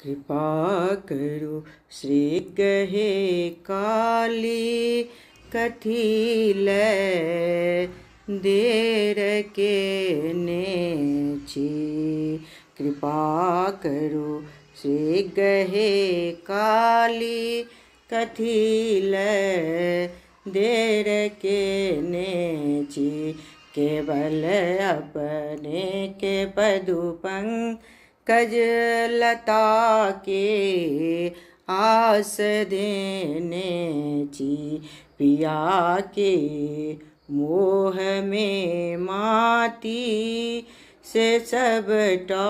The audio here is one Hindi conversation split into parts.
कृपा करो श्री गहे काली, कथी लै देर के नेछि। कृपा करो श्री गहे काली, कथी लै देर के नेछि। केवल अपने के पदुपंकज लता के आस देनेछि। पिया के मोह में माती से सबटा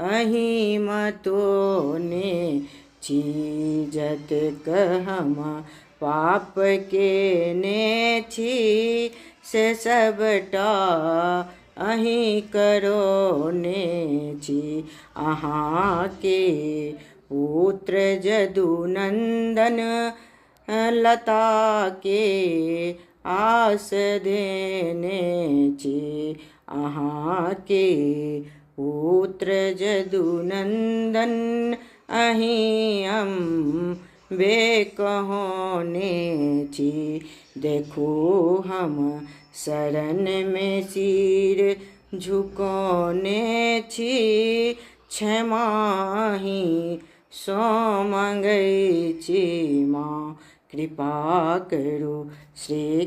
अहि मतोने छी। जतक हम पाप के नेछि से सबटा अहि करोने छी। अहाँ के पुत्र जदुनंदन लता के आस देने छी। अहाँ के पुत्र जदुनंदन अहि अम्बे कहोने छी। देखो हम शरण में सिर झुकोने छी। क्षमाहि सो मंगै छी माँ। कृपा करो श्री